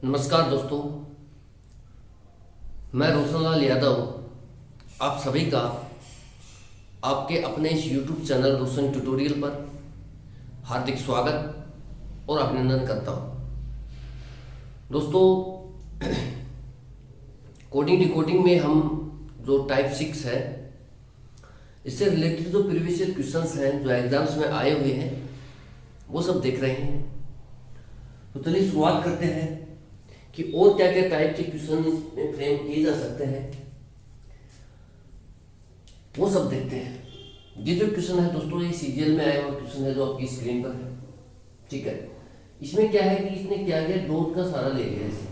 नमस्कार दोस्तों, मैं रोशनलाल यादव आप सभी का आपके अपने इस YouTube चैनल रोशन ट्यूटोरियल पर हार्दिक स्वागत और अभिनंदन करता हूं। दोस्तों, कोडिंग डिकोडिंग में हम जो टाइप 6 है, इससे रिलेटेड जो प्रीवियस ईयर क्वेश्चंस हैं जो एग्जाम्स में आए हुए हैं वो सब देख रहे हैं। तो चलिए शुरुआत करते हैं कि और क्या क्या टाइप के क्वेश्चन में फ्रेम किए जा सकते हैं, वो सब देखते हैं। ये जो क्वेश्चन है दोस्तों, ये सीजीएल में आया हुआ क्वेश्चन है जो आपकी स्क्रीन पर है। ठीक है, इसमें क्या है कि इसने क्या किया, डॉट का सहारा ले लिया इसे।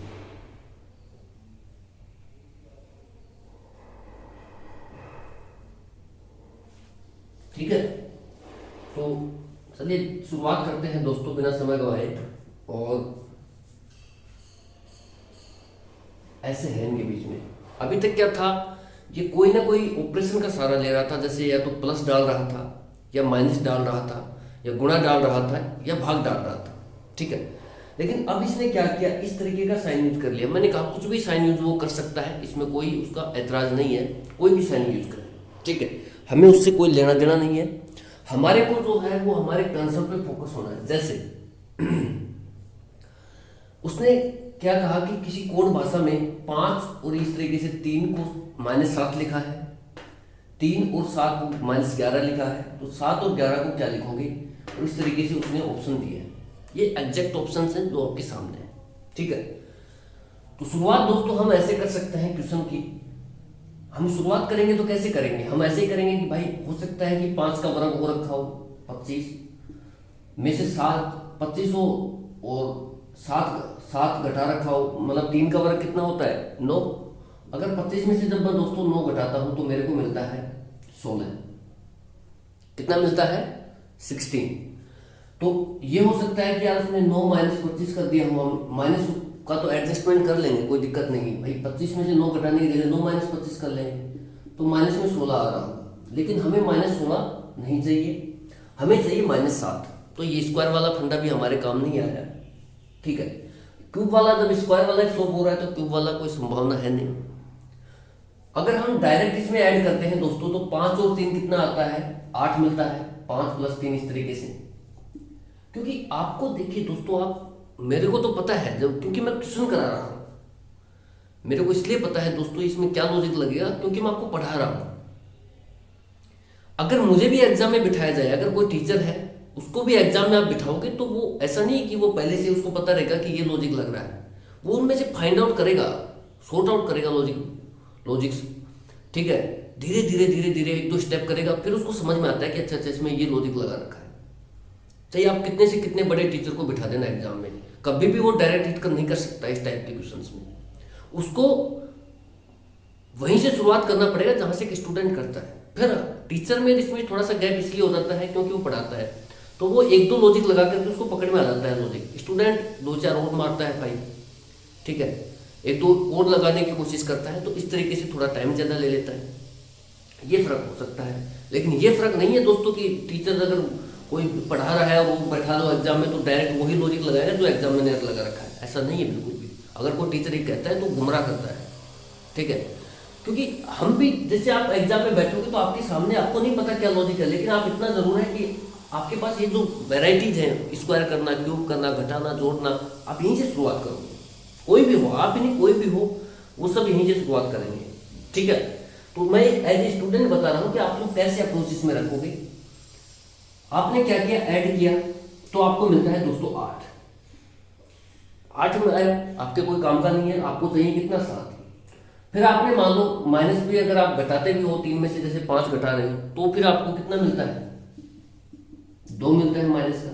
ठीक है, तो चलिए शुरुआत करते हैं दोस्तों बिना समय गवाए। और ऐसे है इनके बीच में अभी तक क्या था, ये कोई ना कोई ऑपरेशन का सहारा ले रहा था, जैसे या तो प्लस डाल रहा था या माइनस डाल रहा था या गुणा डाल रहा था या भाग डाल रहा था। ठीक है, लेकिन अब इसने क्या किया, इस तरीके का साइन यूज कर लिया। मैंने कहा कुछ भी साइन यूज वो कर सकता है, इसमें कोई उसका ऐतराज नहीं है, कोई भी साइन यूज करे। ठीक है, हमें उससे कोई लेना देना नहीं है, हमारे को जो है वो हमारे कंसेप्ट पे फोकस होना है। जैसे उसने क्या कहा कि किसी कोड भाषा में 5 और इस तरीके से 3 को -7 लिखा है, 3 और 7 को -11 लिखा है, तो 7 और 11 को क्या लिखोगे, और इस तरीके से उसने ऑप्शन दिए हैं। ये एग्जैक्ट ऑप्शन हैं जो आपके सामने है। ठीक है, तो शुरुआत दोस्तों हम ऐसे कर सकते हैं क्वेश्चन की। हम शुरुआत करेंगे तो कैसे करेंगे, हम ऐसे ही करेंगे कि भाई हो सकता है कि 5 का वर्ग हो रखा हो 25 में से 7 25 हो और 7 घटा रखा हो, मतलब 3 का वर्ग कितना होता है 9। अगर 25 में से जब मैं दोस्तों 9 घटाता हूं तो मेरे को मिलता है 16। कितना मिलता है 16। तो ये हो सकता है कि यार उसने 9 -25 कर दिया, हम माइनस का तो एडजस्टमेंट कर लेंगे, कोई दिक्कत नहीं भाई। 25 में से 9 घटाने की जगह 9 -25 कर लेंगे तो माइनस में 16 आ रहा होगा। लेकिन हमें -16 नहीं चाहिए, हमें चाहिए -7। तो ये स्क्वायर वाला फंडा भी हमारे काम नहीं आया। ठीक है, क्यूब वाला जब स्क्वायर वाला फ्लोप हो रहा है तो क्यूब वाला कोई संभावना है नहीं। अगर हम डायरेक्ट इसमें ऐड करते हैं दोस्तों तो 5 और 3 कितना आता है, 8 मिलता है। 5 + 3 इस तरीके से, क्योंकि आपको देखिए दोस्तों, आप मेरे को तो पता है जब, क्योंकि मैं क्वेश्चन करा रहा हूं, मेरे को इसलिए पता है दोस्तों इसमें क्या लॉजिक लगेगा, क्योंकि मैं आपको पढ़ा रहा हूं। अगर मुझे भी एग्जाम में बिठाया जाए, अगर कोई टीचर है उसको भी एग्जाम में आप बिठाओगे तो वो ऐसा नहीं कि वो पहले से उसको पता रहेगा कि ये लॉजिक लग रहा है, वो उनमें से फाइंड आउट करेगा, सॉर्ट आउट करेगा लॉजिक्स। ठीक है, धीरे धीरे धीरे धीरे 1-2 स्टेप करेगा, फिर उसको समझ में आता है कि अच्छा अच्छा इसमें ये लॉजिक लगा रखा है। चाहे आप कितने से कितने बड़े टीचर को बिठा देना एग्जाम में, कभी भी वो डायरेक्ट हिट कर नहीं कर सकता इस टाइप के क्वेश्चंस में। उसको वहीं से शुरुआत करना पड़ेगा जहां से एक स्टूडेंट करता है। फिर टीचर में इसमें थोड़ा सा गैप इसलिए हो जाता है क्योंकि वो पढ़ाता है, तो वो 1-2 लॉजिक लगा करके उसको पकड़ में आ जाता है लॉजिक। स्टूडेंट 2-4 और मारता है 5, ठीक है, 1-2 और लगाने की कोशिश करता है, तो इस तरीके से थोड़ा टाइम ज़्यादा ले लेता है। ये फर्क हो सकता है, लेकिन ये फर्क नहीं है दोस्तों कि टीचर अगर कोई पढ़ा रहा है वो बैठा दो एग्जाम में तो डायरेक्ट वही लॉजिक लगाएगा जो एग्जाम में लगा रखा है। ऐसा नहीं है बिल्कुल भी। अगर कोई टीचर ये कहता है तो गुमराह करता है। ठीक है, क्योंकि हम भी, जैसे आप एग्जाम में बैठोगे तो आपके सामने आपको नहीं पता क्या लॉजिक है, लेकिन आप इतना जरूर है कि आपके पास ये जो वेराइटीज हैं, स्क्वायर करना, क्यूब करना, घटाना, जोड़ना, आप यहीं से शुरुआत करोगे। कोई भी हो, आप ही नहीं कोई भी हो, वो सब यहीं से शुरुआत करेंगे। ठीक है, तो मैं एज ए स्टूडेंट बता रहा हूँ कि आप लोग कैसे अप्रोच इसमें रखोगे। आपने क्या किया, ऐड किया, तो आपको मिलता है दोस्तों 8 में आया, आपके कोई काम का नहीं है, आपको चाहिए कितना 7। फिर आपने मान लो माइनस भी अगर आप घटाते भी हो 3 में से, जैसे 5 घटा रहे हो, तो फिर आपको कितना मिलता है, 2 मिलता है माइनस का।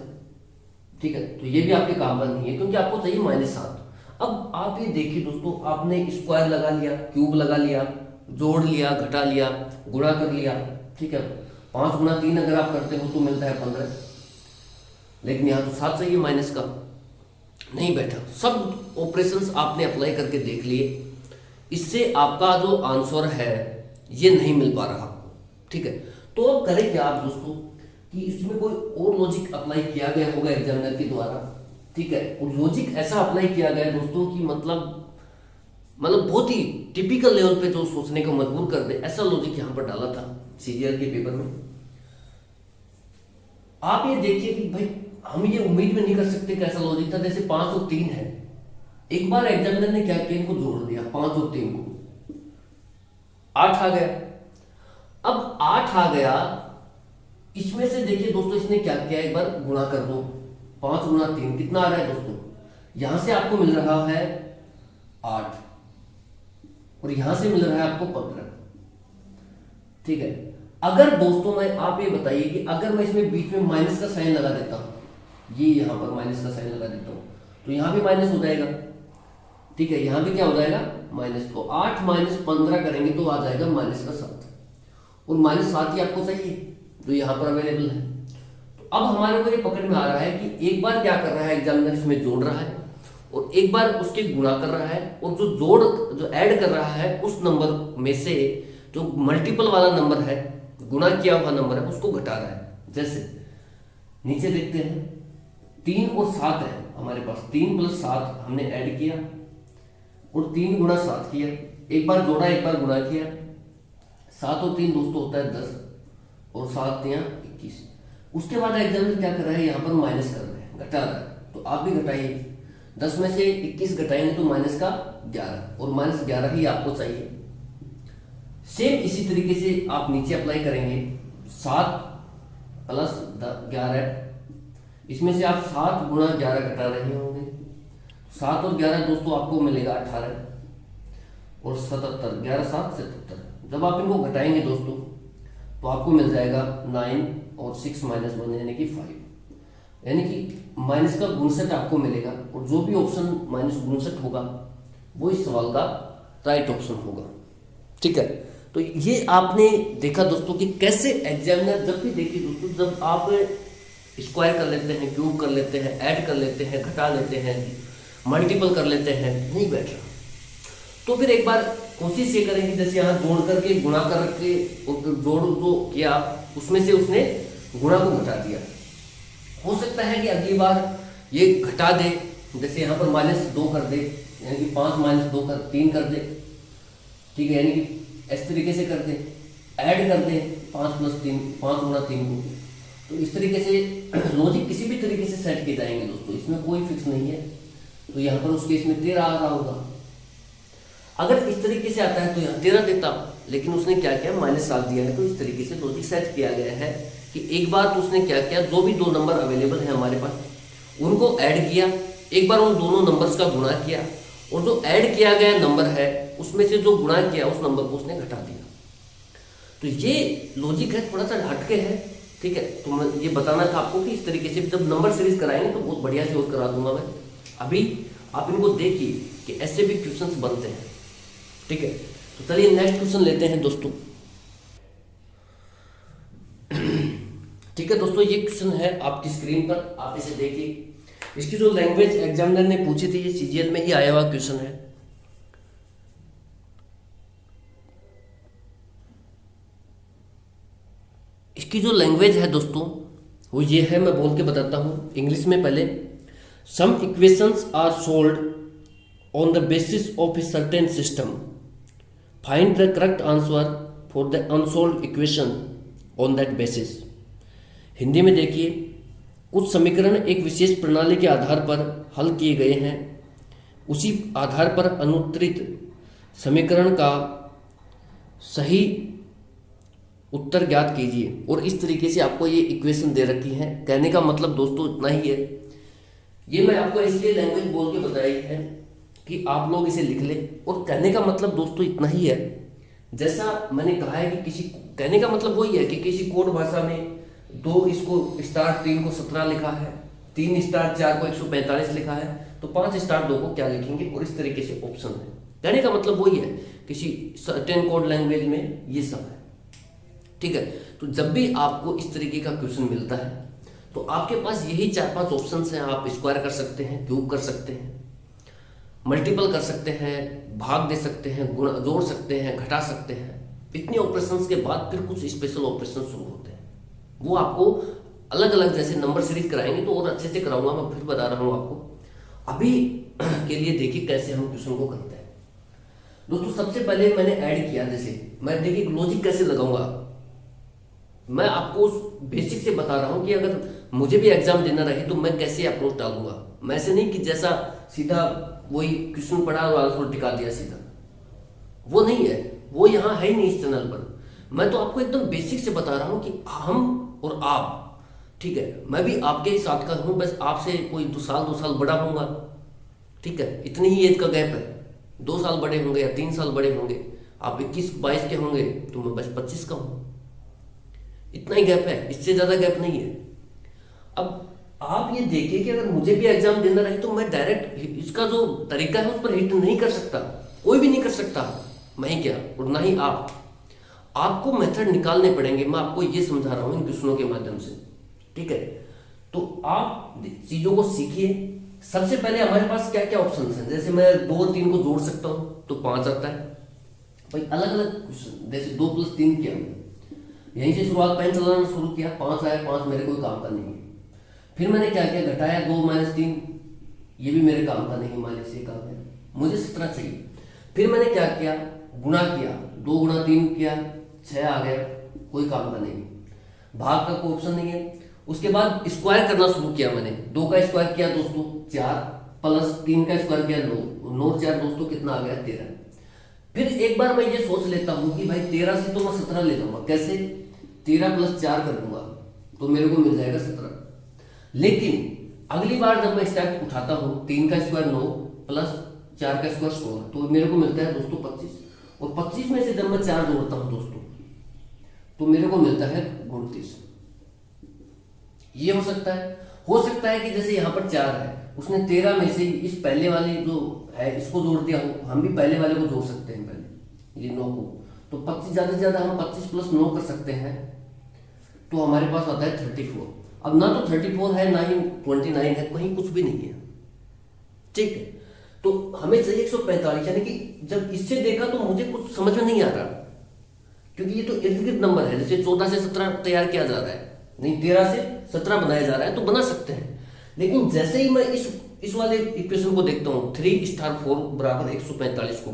ठीक है, तो ये भी आपके काम का नहीं है क्योंकि आपको चाहिए -7। अब आप ये देखिए दोस्तों, आपने स्क्वायर लगा लिया, क्यूब लगा लिया, जोड़ लिया, घटा लिया, गुणा कर लिया। ठीक है, 5 × 3 अगर आप करते हो तो मिलता है 15, लेकिन यहाँ तो 7 चाहिए माइनस का, नहीं बैठा। सब ऑपरेशंस आपने अप्लाई करके देख लिए, इससे आपका जो आंसर है ये नहीं मिल पा रहा आपको। ठीक है, तो अब करें क्या आप दोस्तों कि इसमें कोई और लॉजिक अप्लाई किया गया होगा एग्जामिनर के द्वारा, ठीक है। और लॉजिक ऐसा अप्लाई किया गया है दोस्तों कि मतलब बहुत ही टिपिकल लेवल पे जो सोचने को मजबूर कर दे, ऐसा लॉजिक यहाँ पर डाला था सीजीएल के पेपर में। आप ये देखिए कि भाई हम ये उम्मीद में नहीं कर सकते कि ऐसा लॉजिक था। जैसे 5 और 3 है, एक बार एग्जामिनर ने क्या किया, इनको जोड़ दिया 5 और 3 को, 8 आ गया। अब 8 आ गया, इसमें से देखिए दोस्तों इसने क्या किया, एक बार गुणा कर दो, 5 गुणा 3 कितना आ रहा है दोस्तों, यहां से आपको मिल रहा है 8 और यहां से मिल रहा है आपको 15। ठीक है। अगर दोस्तों मैं आप ये बताइए कि अगर मैं इसमें बीच में माइनस का साइन लगा देता हूं, ये यहां पर माइनस का साइन लगा देता हूं, तो यहां भी माइनस हो जाएगा। ठीक है, यहां भी क्या हो जाएगा, माइनस। तो 8 माइनस 15 करेंगे तो आ जाएगा माइनस का 7, और माइनस 7 ही आपको चाहिए जो यहां पर अवेलेबल है। तो अब हमारे को ये पकड़ में आ रहा है कि एक बार क्या कर रहा है एग्जामिनर, इसमें जोड़ रहा है और एक बार उसके गुणा कर रहा है, और जो ऐड कर रहा है उस नंबर में से जो मल्टीपल वाला नंबर है, गुणा किया हुआ नंबर है, उसको घटा रहा है। जैसे नीचे देखते हैं 3 और 7 है हमारे पास, 3 प्लस 7 हमने ऐड किया और 3 गुणा 7 किया, एक बार जोड़ा एक बार गुणा किया। 7 और 3 दोस्तों होता है 10 और 7 या 21। उसके बाद एग्जामिनर क्या कर रहा है, यहाँ पर माइनस कर रहे हैं, घटा रहा है। तो आप भी घटाइए, 10 में से 21 घटाएंगे तो माइनस का 11, और माइनस 11 ही आपको चाहिए। सेम इसी तरीके से आप नीचे अप्लाई करेंगे, 7 प्लस 11, इसमें से आप 7 गुणा 11 घटा रहे होंगे, 7 और 11 दोस्तों आपको मिलेगा 18 और 77, 11 7 77। जब आप इनको घटाएंगे दोस्तों तो आपको मिल जाएगा 9 और 6 माइनस 1 यानी कि 5, यानी कि माइनस का 62 आपको मिलेगा। और जो भी ऑप्शन माइनस 62 होगा वो इस सवाल का राइट ऑप्शन होगा। ठीक है, तो ये आपने देखा दोस्तों कि कैसे एग्जामिनर जब भी देखिए दोस्तों, जब आप स्क्वायर कर लेते हैं, क्यूब कर लेते हैं, ऐड कर लेते हैं, घटा लेते हैं, मल्टीपल कर लेते हैं, नहीं बैठ रहा, तो फिर एक बार कोशिश ये करेंगे, जैसे यहाँ जोड़ करके गुणा करके जोड़ जो किया उसमें से उसने गुणा को घटा दिया। हो सकता है कि अगली बार ये घटा दे, जैसे यहाँ पर -2 कर दे, यानी कि 5 माइनस 2 कर 3 कर दे। ठीक है, यानी कि इस तरीके से कर दे, ऐड कर दे 5 प्लस 3, 5 गुणा 3 को। तो इस तरीके से लॉजिक किसी भी तरीके से सेट किए जाएंगे दोस्तों, इसमें कोई फिक्स नहीं है। तो यहाँ पर उसके इसमें 13 आ रहा होगा, अगर इस तरीके से आता है तो यहाँ 13 देता, लेकिन उसने क्या किया, -7 दिया है। तो इस तरीके से लॉजिक सेट किया गया है कि एक बार तो उसने क्या किया, जो भी 2 नंबर अवेलेबल है हमारे पास उनको ऐड किया, एक बार उन दोनों नंबर्स का गुणा किया, और जो ऐड किया गया नंबर है उसमें से जो गुणा किया उस नंबर को उसने घटा दिया। तो ये लॉजिक है, थोड़ा सा हटके है। ठीक है, तो मैं ये बताना था आपको कि इस तरीके से जब नंबर सीरीज कराएंगे तो बहुत बढ़िया से और करा दूंगा मैं। अभी आप इनको देखिए कि ऐसे भी क्वेश्चंस बनते हैं। ठीक है, तो चलिए नेक्स्ट क्वेश्चन लेते हैं दोस्तों। ठीक है दोस्तों, ये क्वेश्चन है आपकी स्क्रीन पर, आप इसे देखिए। इसकी जो लैंग्वेज एग्जामिनर ने पूछी थी, ये सीजीएल में ही आया हुआ क्वेश्चन है। इसकी जो लैंग्वेज है दोस्तों वो ये है, मैं बोल के बताता हूं इंग्लिश में पहले। Some equations are solved on the basis of a certain system, find the correct answer for the unsolved equation on that basis. Hindi में देखिए, कुछ समीकरण एक विशेष प्रणाली के आधार पर हल किए गए हैं, उसी आधार पर अनुत्तरित समीकरण का सही उत्तर ज्ञात कीजिए। और इस तरीके से आपको ये इक्वेशन दे रखी है। कहने का मतलब दोस्तों इतना ही है, ये मैं आपको इसलिए लैंग्वेज बोल के बताई है कि आप लोग इसे लिख ले। और कहने का मतलब दोस्तों इतना ही है, जैसा मैंने कहा है कि किसी, कहने का मतलब वही है कि किसी कोड भाषा में 2 इसको स्टार 3 को 17 लिखा है, 3 स्टार 4 को 145 लिखा है, तो 5 स्टार 2 को क्या लिखेंगे, और इस तरीके से ऑप्शन है। कहने का मतलब वही है, किसी सर्टेन कोड लैंग्वेज में ये सब है। ठीक है, तो जब भी आपको इस तरीके का क्वेश्चन मिलता है तो आपके पास यही 4-5 ऑप्शन हैं। आप स्क्वायर कर सकते हैं, क्यूब कर सकते हैं, मल्टीपल कर सकते हैं, भाग दे सकते हैं, गुणा जोड़ सकते हैं, घटा सकते हैं। इतने ऑपरेशंस के बाद फिर कुछ स्पेशल ऑपरेशन शुरू होते हैं, वो आपको अलग अलग जैसे नंबर सीरीज कराएंगे तो और अच्छे से कराऊंगा, मैं फिर बता रहा हूँ आपको। अभी के लिए देखिए कैसे हम क्वेश्चन को करते हैं दोस्तों। सबसे पहले मैंने ऐड किया, जैसे मैं देखिए लॉजिक कैसे लगाऊंगा, मैं आपको उस बेसिक से बता रहा हूं कि अगर मुझे भी एग्जाम देना रहे तो मैं कैसे अप्रोच डालूंगा। मैं ऐसे नहीं कि जैसा सीधा वही क्वेश्चन पढ़ा और आंसर टिका दिया सीधा, वो नहीं है, वो यहाँ है ही नहीं इस चैनल पर। मैं तो आपको एकदम बेसिक से बता रहा हूँ कि हम और आप, ठीक है, मैं भी आपके ही साथ का हूँ, बस आपसे कोई 2 साल बड़ा होऊंगा, ठीक है, इतनी ही एज का गैप है, 2 साल बड़े होंगे या 3 साल बड़े होंगे, आप 21-22 के होंगे तो मैं बस 25 का हूँ, इतना ही गैप है, इससे ज़्यादा गैप नहीं है। अब आप ये देखिए कि अगर मुझे भी एग्जाम देना रहे तो मैं डायरेक्ट इसका जो तरीका है उस पर हिट नहीं कर सकता, कोई भी नहीं कर सकता, मैं ही क्या और ना ही आप। आपको मेथड निकालने पड़ेंगे, मैं आपको ये समझा रहा हूँ इन क्वेश्चनों के माध्यम से, ठीक है। तो आप चीज़ों को सीखिए। सबसे पहले हमारे पास क्या क्या ऑप्शन हैं, जैसे मैं 2 और 3 को जोड़ सकता हूँ तो 5 आता है भाई। अलग अलग क्वेश्चन, जैसे 2 + 3 किया, यहीं से शुरुआत पेन चलाना शुरू किया, 5 आया, 5 मेरे कोई काम का नहीं है। फिर मैंने क्या किया, घटाया 2 - 3, ये भी मेरे काम का नहीं, मालिक से काम है, मुझे 17 चाहिए। फिर मैंने क्या किया, गुणा किया, 2 × 3 किया, 6 आ गया, कोई काम का नहीं, भाग का कोई ऑप्शन नहीं है। उसके बाद स्क्वायर करना शुरू किया मैंने, 2 का स्क्वायर किया दोस्तों 4, प्लस 3 का स्क्वायर किया 9, 9 और 4 दोस्तों कितना आ गया 13। फिर एक बार मैं ये सोच लेता हूँ कि भाई 13 से तो मैं 17 ले लूंगा, कैसे, 13 + 4 कर दूंगा तो मेरे को मिल जाएगा 17। लेकिन अगली बार जब मैं स्टैक उठाता हूँ, 3 का स्क्वायर 9 प्लस 4 का स्क्वायर 16, तो मेरे को मिलता है दोस्तों 25। और 25 में से जब मैं 4 जोड़ता हूँ दोस्तों तो मेरे को मिलता है 29। ये हो सकता है कि जैसे यहाँ पर 4 है, उसने 13 में से इस पहले वाले जो है इसको जोड़ दिया हो, हम भी पहले वाले को जोड़ सकते हैं, पहले ये 9 को, तो 25 ज़्यादा से ज़्यादा हम 25 + 9 कर सकते हैं, तो हमारे पास आता है 34। अब ना तो 34 है ना ही 29 है, कहीं कुछ भी नहीं है, ठीक है। तो हमें चाहिए 145, यानी कि जब इससे देखा तो मुझे कुछ समझ में नहीं आ रहा, क्योंकि ये तो इर्द गिर्द नंबर है, जैसे 14 से 17 तैयार किया जा रहा है, नहीं 13 से 17 बनाया जा रहा है, तो बना सकते हैं। लेकिन जैसे ही मैं इस वाले इक्वेशन को देखता हूँ 3 * 4 = 145 को,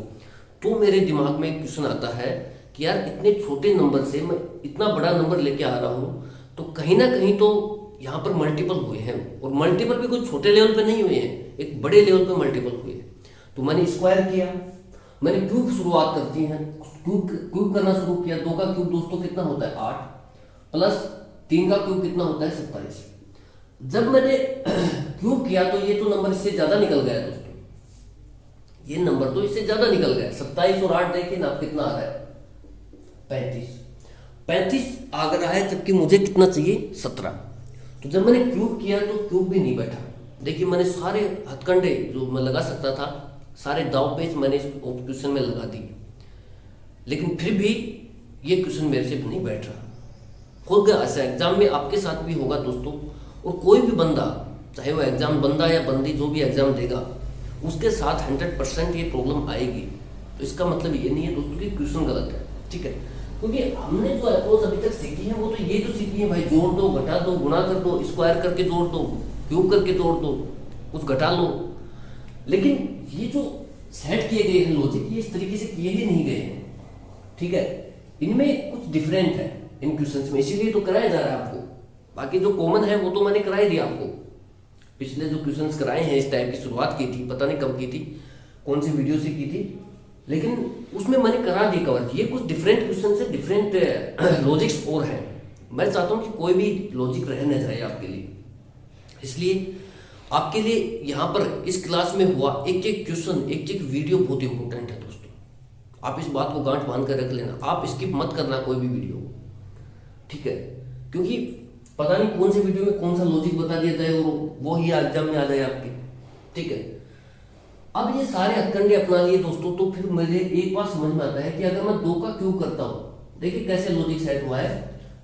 तो मेरे दिमाग में एक क्वेश्चन आता है कि यार इतने छोटे नंबर से मैं इतना बड़ा नंबर लेके आ रहा हूँ, तो कहीं ना कहीं तो यहाँ पर मल्टीपल हुए हैं, और मल्टीपल भी कोई छोटे लेवल पे नहीं हुए हैं, एक बड़े लेवल पे मल्टीपल हुए। तो मैंने स्क्वायर किया, मैंने क्यूब शुरुआत करती है, क्यूब करना शुरू किया। 2 का क्यूब दोस्तों कितना होता है 8, प्लस 3 का क्यूब कितना होता है 27। जब मैंने क्यूब किया तो ये तो नंबर इससे ज्यादा निकल गया दोस्तों, ये नंबर तो इससे ज्यादा निकल गया। 27 और 8 देखिए ना कितना आ रहा है 35 आ रहा है, जबकि मुझे कितना चाहिए 17। तो जब मैंने क्यूब किया तो क्यूब भी नहीं बैठा। देखिए मैंने सारे हथकंडे जो मैं लगा सकता था, सारे दाव पेच मैंने इस क्वेश्चन में लगा दी, लेकिन फिर भी ये क्वेश्चन मेरे से नहीं बैठ रहा। होगा ऐसा, एग्जाम में आपके साथ भी होगा दोस्तों। और कोई भी बंदा, चाहे वो एग्जाम बंदा या बंदी जो भी एग्जाम देगा, उसके साथ 100% ये प्रॉब्लम आएगी। तो इसका मतलब ये नहीं है दोस्तों कि क्वेश्चन गलत है, ठीक है, क्योंकि हमने जो अप्रोच अभी तक सीखी है वो तो ये जो सीखी है भाई, जोड़ दो, घटा दो, गुणा कर दो, स्क्वायर करके जोड़ दो, क्यूब करके जोड़ दो, कुछ घटा लो। लेकिन ये जो सेट किए गए हैं लॉजिक, ये इस तरीके से किए ही नहीं गए हैं, ठीक है, इनमें कुछ डिफरेंट है इन क्वेश्चंस में, इसीलिए तो कराया जा रहा है आपको। बाकी जो कॉमन है वो तो मैंने करा ही दिया आपको। पिछले जो क्वेश्चंस कराए हैं इस टाइप की शुरुआत की थी, पता नहीं कब की थी, कौन सी वीडियो से की थी, लेकिन उसमें मैंने करा दी कवर। ये कुछ डिफरेंट क्वेश्चन है, डिफरेंट लॉजिक्स और हैं। मैं चाहता हूँ कि कोई भी लॉजिक रह न जाए आपके लिए, इसलिए आपके लिए यहाँ पर इस क्लास में हुआ एक एक क्वेश्चन, एक एक वीडियो बहुत इंपॉर्टेंट है दोस्तों। आप इस बात को गांठ बांध कर रख लेना, आप स्किप मत करना कोई भी वीडियो, ठीक है, क्योंकि पता नहीं कौन से वीडियो में कौन सा लॉजिक बता दिया जाए और वो ही एग्जाम में आ जाए आपके, ठीक है। अब ये सारे हथकंडे अपना लिए दोस्तों, तो फिर मुझे एक बात समझ में आता है कि अगर मैं 2 का क्यूब करता हूँ, देखिए कैसे लॉजिक सेट हुआ है।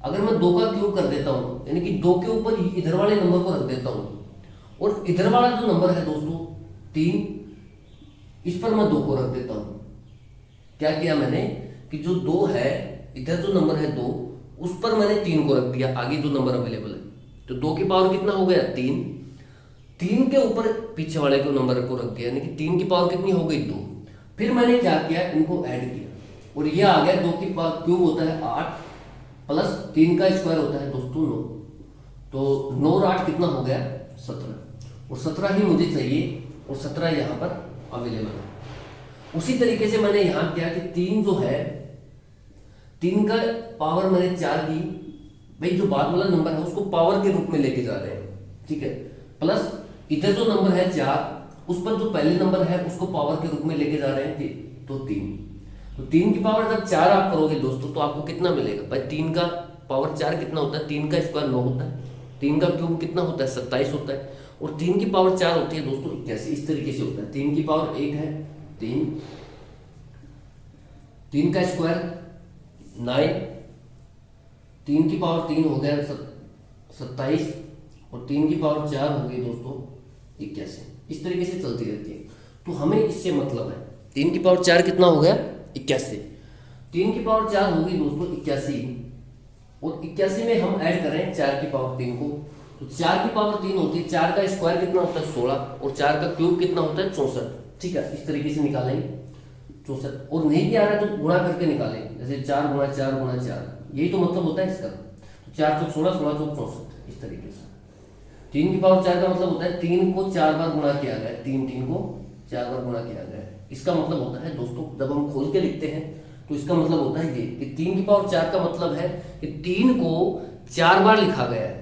अगर मैं 2 का क्यूब कर देता हूँ, यानी कि 2 के ऊपर इधर वाले नंबर को रख देता हूँ, और इधर वाला जो नंबर है दोस्तों 3, इस पर मैं 2 को रख देता हूँ। क्या किया मैंने कि जो 2 है, इधर जो नंबर है 2, उस पर मैंने 3 को रख दिया, आगे जो नंबर अवेलेबल है। तो 2 की पावर कितना हो गया 3, 3 के ऊपर पीछे वाले को नंबर को रख दिया, यानी कि 3 की पावर कितनी हो गई 2। फिर मैंने क्या किया, इनको ऐड किया और ये आ गया 2 की पावर क्यूब होता है 8 प्लस 3 का स्क्वायर होता है दोस्तों 9, तो 9 और 8 कितना हो गया 17, और 17 ही मुझे चाहिए और 17 यहाँ पर अवेलेबल है। उसी तरीके से मैंने यहाँ किया कि 3 जो है 3 का पावर मैंने 4 की, भाई जो बाद वाला नंबर है उसको पावर के रूप में लेके जा रहे हैं, ठीक है, प्लस इधर जो नंबर है 4 उस पर जो पहले नंबर है उसको पावर के रूप में लेके जा रहे हैं, तो 3, तो 3 की पावर जब 4 आप करोगे दोस्तों तो आपको कितना मिलेगा भाई, 3 का पावर 4 कितना होता है, 3 का स्क्वायर 9 होता है, 3 का क्यूब कितना होता है 27 होता है, और 3 की पावर 4 होती है दोस्तों 81, इस तरीके से होता है। 3 की पावर 1 है 3, 3 का स्क्वायर 9, 3 की पावर 3 हो गया 27, और 3 की पावर 4 हो गई दोस्तों 81, इस तरीके से चलती रहती है। तो हमें इससे मतलब है 3 की पावर 4 कितना हो गया 81, 3 की पावर 4 हो गई दोस्तों 81, और 81 में हम ऐड करें 4 की पावर 3 को, तो 4 की पावर 3 होती है, 4 का स्क्वायर कितना होता है 16, और 4 का क्यूब कितना होता है 64, ठीक है, इस तरीके से निकालेंगे 64, और नहीं भी आ रहा है तो गुणा करके निकालेंगे, जैसे 4 गुणा 4 गुणा 4, यही तो मतलब होता है इसका, तो 4 चौक 16, 16 चौक 64, इस तरीके से। 3 की पावर 4 का मतलब होता है 3 को 4 बार गुणा किया गया, 3 को 4 बार गुणा किया गया, इसका मतलब होता है दोस्तों जब हम खोल के लिखते हैं तो इसका मतलब होता है ये कि 3 की पावर 4 का मतलब है कि 3 को 4 बार लिखा गया है,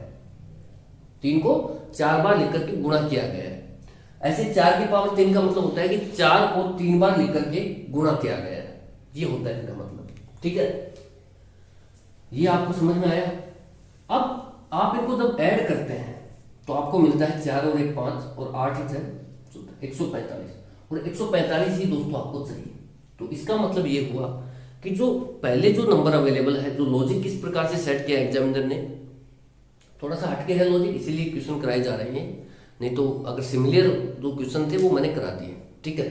3 को 4 बार लिख करके गुणा किया गया है। ऐसे 4 की पावर 3 का मतलब होता है कि 4 को 3 बार लिख करके गुणा किया गया है, ये होता है इनका मतलब, ठीक है, ये आपको समझ में आया। अब आप इनको जब ऐड करते हैं तो आपको मिलता है 4 और 1 5 और 8 है 145, और 145 ही दोस्तों आपको चाहिए। तो इसका मतलब ये हुआ कि जो पहले जो नंबर अवेलेबल है, जो लॉजिक किस प्रकार से सेट किया एग्जामिनर ने, थोड़ा सा हटके है लॉजिक, इसीलिए क्वेश्चन कराए जा रहे हैं, नहीं तो अगर सिमिलर जो क्वेश्चन थे वो मैंने करा दिए, ठीक है।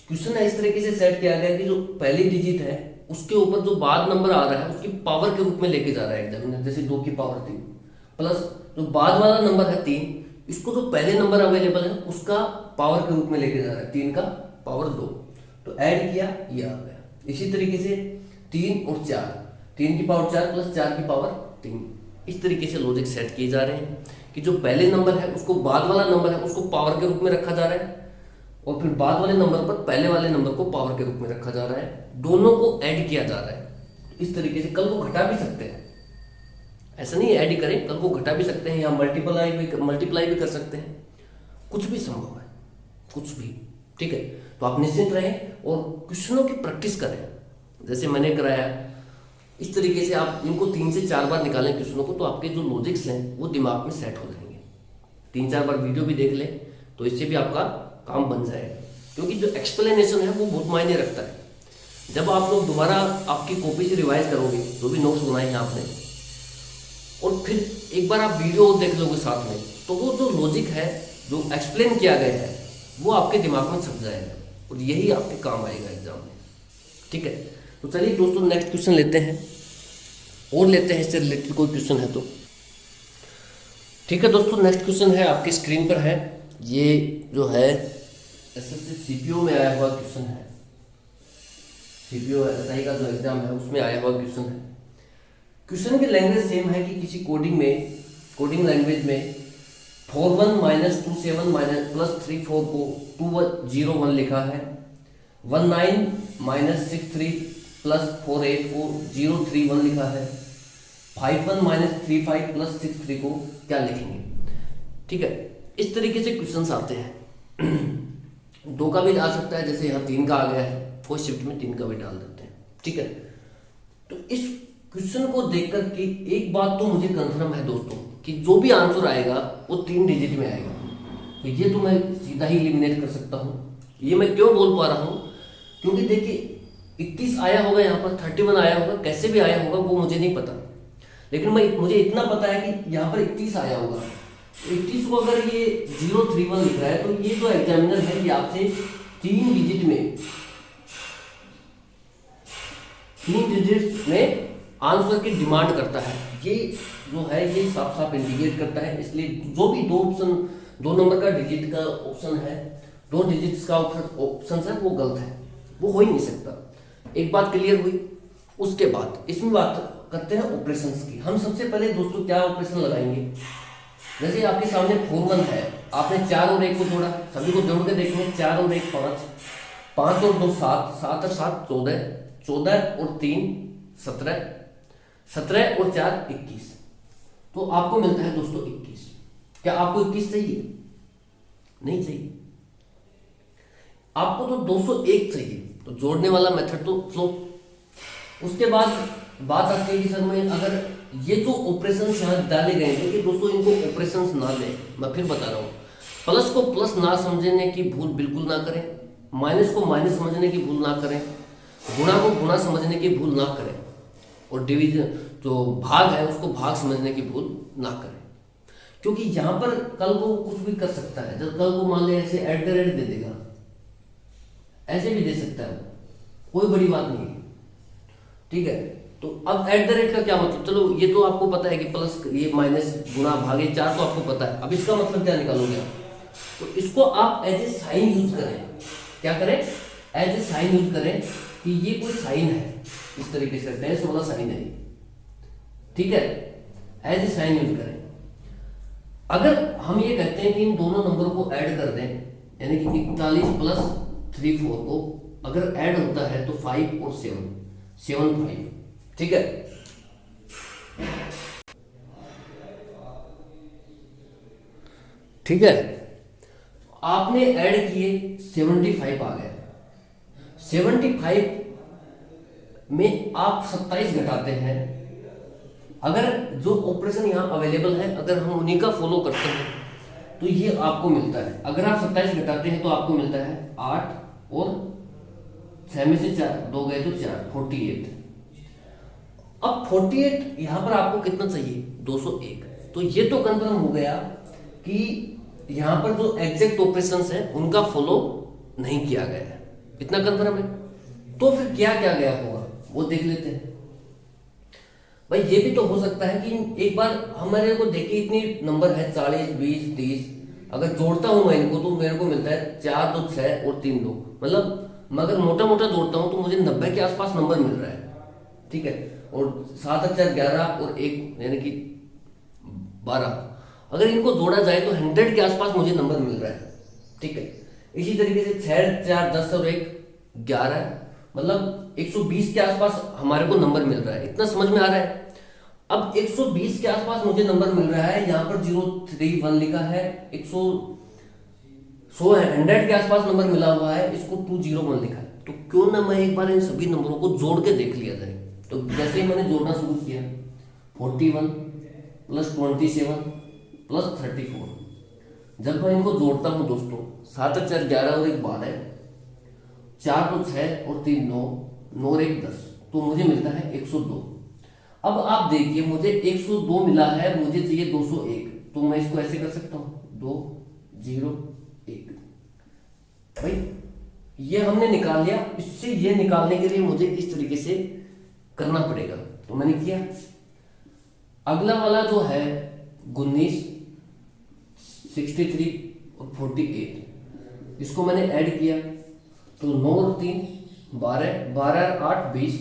क्वेश्चन इस तरीके से सेट किया गया कि जो पहली डिजिट है उसके ऊपर जो बाद नंबर आ रहा है उसकी पावर के रूप में लेके जा रहा है एग्जामिनर, जैसे 2 की पावर 3 प्लस जो बाद वाला नंबर है 3, इसको जो पहले नंबर अवेलेबल है उसका पावर के रूप में लेके जा रहा है 3 का पावर 2, तो ऐड किया ये आ गया। इसी तरीके से 3 और 4, 3 की पावर 4 प्लस 4 की पावर 3, इस तरीके से लॉजिक सेट किए जा रहे हैं कि जो पहले नंबर है उसको बाद वाला नंबर है उसको पावर के रूप में रखा जा रहा है, और फिर बाद वाले नंबर पर पहले वाले नंबर को पावर के रूप में रखा जा रहा है, दोनों को ऐड किया जा रहा है। इस तरीके से कल को घटा भी सकते हैं, ऐसा नहीं ऐड ही करें, कल को घटा भी सकते हैं या मल्टीप्लाई भी कर सकते हैं, कुछ भी संभव है, कुछ भी, ठीक है। तो आप निश्चिंत रहें और क्वेश्चनों की प्रैक्टिस करें, जैसे मैंने कराया इस तरीके से आप इनको 3 से 4 बार निकालें क्वेश्चनों को, तो आपके जो लॉजिक्स हैं वो दिमाग में सेट हो जाएंगे। 3-4 बार वीडियो भी देख लें तो इससे भी आपका काम बन जाएगा, क्योंकि जो एक्सप्लेनेशन है वो बहुत मायने रखता है। जब आप लोग दोबारा आपकी कॉपी से रिवाइज करोगे जो भी नोट्स बनाए हैं आपने, और फिर एक बार आप वीडियो देख लोगे साथ में, तो वो जो लॉजिक है जो एक्सप्लेन किया गया है वो आपके दिमाग में छप जाएगा, और यही आपके काम आएगा एग्जाम में, ठीक है। तो चलिए दोस्तों नेक्स्ट क्वेश्चन लेते हैं, और लेते हैं इससे रिलेटेड कोई क्वेश्चन है तो, ठीक है दोस्तों। नेक्स्ट क्वेश्चन है आपके स्क्रीन पर है, ये जो है एसएससी सीपीओ में आया हुआ क्वेश्चन है, सीपीओ एसआई का जो एग्जाम है उसमें आया हुआ क्वेश्चन है। क्वेश्चन की लैंग्वेज सेम है कि किसी कोडिंग लैंग्वेज में 41 - 27 + 34 को 201 लिखा है, 19 - 63 + 48 को 031 लिखा है, 51 - 35 + 63 को क्या लिखेंगे, ठीक है। इस तरीके से क्वेश्चंस आते हैं। 2 का भी आ सकता है, जैसे यहाँ 3 का आ गया है, फर्स्ट शिफ्ट में 3 का भी डाल देते हैं, ठीक है। तो इस क्वेश्चन को देखकर के एक बात तो मुझे कंफर्म है दोस्तों कि जो भी आंसर आएगा वो 3 डिजिट में आएगा, तो ये तो मैं सीधा ही एलिमिनेट कर सकता हूँ। ये मैं क्यों बोल पा रहा हूँ, क्योंकि देखिए 31 आया होगा, यहाँ पर 31 आया होगा, कैसे भी आया होगा वो मुझे नहीं पता, लेकिन मुझे इतना पता है कि यहाँ पर 31 आया होगा। 31 को अगर ये 031 लिख रहा है तो ये जो एग्जामिनर है ये आपसे 3 डिजिट में आंसर की डिमांड करता है। ये जो है ये साफ साफ इंडिकेट करता है। इसलिए जो भी दो ऑप्शन, 2 नंबर का डिजिट का ऑप्शन है, 2 डिजिट्स का ऑप्शन है, वो गलत है, वो हो ही नहीं सकता। एक बात क्लियर हुई। उसके बाद इसमें बात करते हैं ऑपरेशंस की। हम सबसे पहले दोस्तों क्या ऑपरेशन लगाएंगे, जैसे आपके सामने 4 1 है, आपने 4 और 1 को जोड़ा, सभी को जोड़ के देखेंगे। 4 और 1 5, 5 और 2 7, 7 और 7 14, 14 और 3 17, 17 और 4 21। तो आपको मिलता है दोस्तों 21। क्या आपको 21 चाहिए? नहीं चाहिए, आपको तो 201 चाहिए। तो जोड़ने वाला मेथड तो फ्लो। उसके बाद बात आती है कि सर मैं अगर ये जो ऑपरेशन यहाँ डाले गए हैं कि दोस्तों इनको ऑपरेशन ना लें, मैं फिर बता रहा हूँ, प्लस को प्लस ना समझने की भूल बिल्कुल ना करें, माइनस को माइनस समझने की भूल ना करें, गुणा को गुणा समझने की भूल ना करें, और डिवीजन जो भाग है उसको भाग समझने की भूल ना करें। क्योंकि यहाँ पर कल को कुछ भी कर सकता है। जब कल को मान ले ऐसे एट द रेट दे देगा, ऐसे भी दे सकता है, कोई बड़ी बात नहीं है, ठीक है। तो अब एट द रेट का क्या मतलब, चलो ये तो आपको पता है कि प्लस ये माइनस गुणा भागे 4 तो आपको पता है। अब इसका मतलब क्या निकालोगे आप, तो इसको आप एज ए साइन यूज करें। क्या करें? एज ए साइन यूज करें कि ये कोई साइन है, इस तरीके से डैश वाला साइन है, ठीक है, एज ए साइन यूज करें। अगर हम ये कहते हैं कि इन दोनों नंबर को ऐड कर दें, यानी कि 41 प्लस 34 को अगर ऐड होता है तो 5 और 7 75, ठीक है। ठीक है, आपने ऐड किए 75 आ गया। 75 में आप 27 घटाते हैं। अगर जो ऑपरेशन यहाँ अवेलेबल है अगर हम उन्हीं का फॉलो करते हैं तो ये आपको मिलता है। अगर आप 27 घटाते हैं तो आपको मिलता है 8 और 6 में से 4 2 गए तो 4 48। अब 48 यहां पर आपको कितना चाहिए? 201। तो ये तो कंफर्म हो गया कि यहां पर जो एग्जैक्ट ऑपरेशंस है उनका फॉलो नहीं किया गया है, इतना कंफर्म है। तो फिर क्या क्या गया होगा वो देख लेते हैं। भाई ये भी तो हो सकता है कि एक बार हमारे को देखिए इतनी नंबर है 40 20 30, अगर जोड़ता हूं मैं इनको तो मेरे को मिलता है 4 2 6 और 3 2, मतलब मैं अगर मोटा मोटा जोड़ता हूं तो मुझे 90 के आसपास नंबर मिल रहा है, ठीक है। और 7 4 11 और 1 यानी कि 12, अगर इनको जोड़ा जाए तो 100 के आसपास मुझे नंबर मिल रहा है, ठीक है। इसी तरीके से 6 4 10 और 1 11, मतलब 120 के आसपास हमारे को नंबर मिल रहा है, इतना समझ में आ रहा है। अब 120 के आसपास मुझे नंबर मिल रहा है, यहाँ पर 031 लिखा है, 100 के आसपास नंबर मिला हुआ है, इसको 201 लिखा है। तो क्यों ना मैं एक बार इन सभी नंबरों को जोड़ के देख लिया जाए। तो जैसे ही मैंने जोड़ना शुरू किया 41 प्लस 27 प्लस 34, जब मैं इनको जोड़ता हूं दोस्तों 7 4 11 और 1 12, 4 2 6 और 3 9, 9 और 1 10, तो मुझे मिलता है 102। अब आप देखिए मुझे 102 मिला है, मुझे चाहिए 201, तो मैं इसको ऐसे कर सकता हूं 2 0 1। भाई ये हमने निकाल लिया, इससे ये निकालने के लिए मुझे इस तरीके से करना पड़ेगा, तो मैंने किया। अगला वाला जो है 19 63 और 48, इसको मैंने ऐड किया तो 9 और 3 12, 12 और 8 20,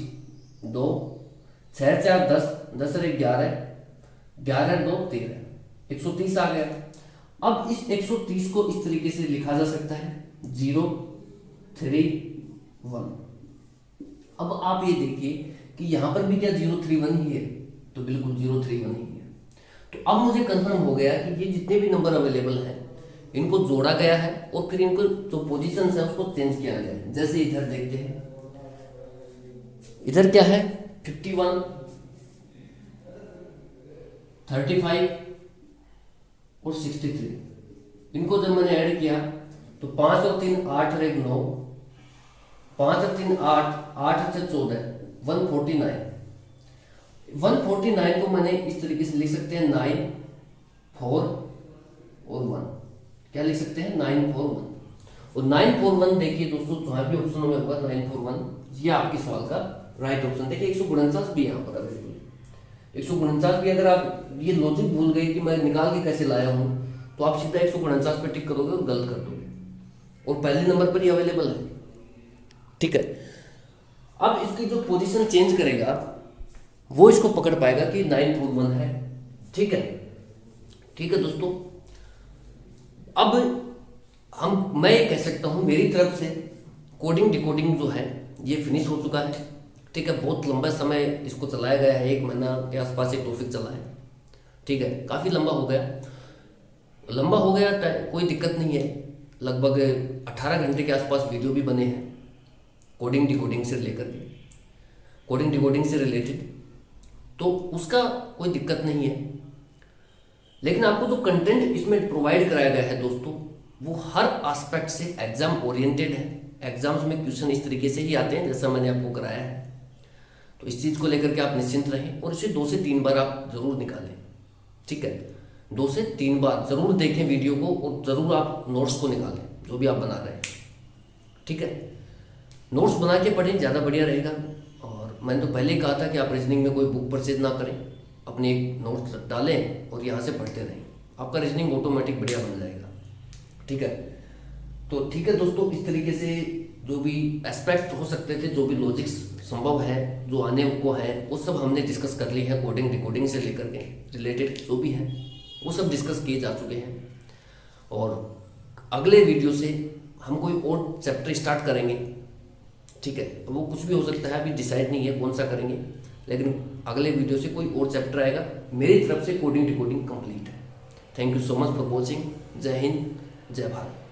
2 6 4 10, 10 और 1 11, 11 और 2 13, 130 आ गया। अब इस 130 को इस तरीके से लिखा जा सकता है 0 3 1। अब आप ये देखिए कि यहां पर भी क्या 031 ही है, तो बिल्कुल 031 ही है। तो अब मुझे कंफर्म हो गया कि ये जितने भी नंबर अवेलेबल हैं इनको जोड़ा गया है और फिर इनको जो पोजीशन है उसको चेंज किया गया है। जैसे इधर देखते हैं, इधर क्या है 51 35 और 63, इनको जब मैंने ऐड किया तो 5 और 3 8 और 1 9, 5 और 3 8, 8 और 6 14, 149। 149 को मैंने इस तरीके से लिख सकते हैं 9 4 और 1। क्या लिख सकते हैं 9 4 1। और 9 4 1 देखिए दोस्तों जहां भी ऑप्शन में होगा 9 4 1, ये आपके सवाल का राइट ऑप्शन। देखिए 149 भी यहाँ पर अवेलेबल। 149 भी अगर आप ये लॉजिक भूल गए कि मैं निकाल के कैसे लाया हूँ, तो आप सीधा 149 पे टिक करोगे और गलत कर दोगे, और पहले नंबर पर ही अवेलेबल है। ठीक है, अब इसकी जो पोजीशन चेंज करेगा वो इसको पकड़ पाएगा कि 941 है। ठीक है, ठीक है दोस्तों, अब मैं ये कह सकता हूँ मेरी तरफ से कोडिंग डिकोडिंग जो है ये फिनिश हो चुका है। ठीक है, बहुत लंबा समय इसको चलाया गया है, 1 महीना के आसपास एक टॉपिक चला है। ठीक है, काफ़ी लंबा हो गया, कोई दिक्कत नहीं है। लगभग 18 घंटे के आसपास वीडियो भी बने हैं कोडिंग डिकोडिंग से लेकर के, कोडिंग डिकोडिंग से रिलेटेड, तो उसका कोई दिक्कत नहीं है। लेकिन आपको जो कंटेंट इसमें प्रोवाइड कराया गया है दोस्तों, वो हर एस्पेक्ट से एग्जाम ओरिएंटेड है। एग्जाम्स में क्वेश्चन इस तरीके से ही आते हैं जैसा मैंने आपको कराया है, तो इस चीज़ को लेकर के आप निश्चिंत रहें और इसे 2 से 3 बार आप ज़रूर निकालें। ठीक है, 2 से 3 बार ज़रूर देखें वीडियो को, और ज़रूर आप नोट्स को निकालें जो भी आप बना रहे हैं। ठीक है, नोट्स बना के पढ़ें, ज़्यादा बढ़िया रहेगा। और मैंने तो पहले ही कहा था कि आप रीजनिंग में कोई बुक परचेज ना करें, अपने एक नोट्स डालें और यहाँ से पढ़ते रहें, आपका रीजनिंग ऑटोमेटिक बढ़िया बन जाएगा। ठीक है, तो ठीक है दोस्तों, इस तरीके से जो भी एस्पेक्ट हो सकते थे, जो भी लॉजिक्स संभव है, जो आने को है, वो सब हमने डिस्कस कर ली है। कोडिंग डिकोडिंग से लेकर के रिलेटेड जो भी है वो सब डिस्कस किए जा चुके हैं, और अगले वीडियो से हम कोई और चैप्टर स्टार्ट करेंगे। ठीक है, वो कुछ भी हो सकता है, अभी डिसाइड नहीं है कौन सा करेंगे, लेकिन अगले वीडियो से कोई और चैप्टर आएगा। मेरी तरफ से कोडिंग डिकोडिंग कंप्लीट है। Thank you so much for watching. जय हिंद, जय भारत।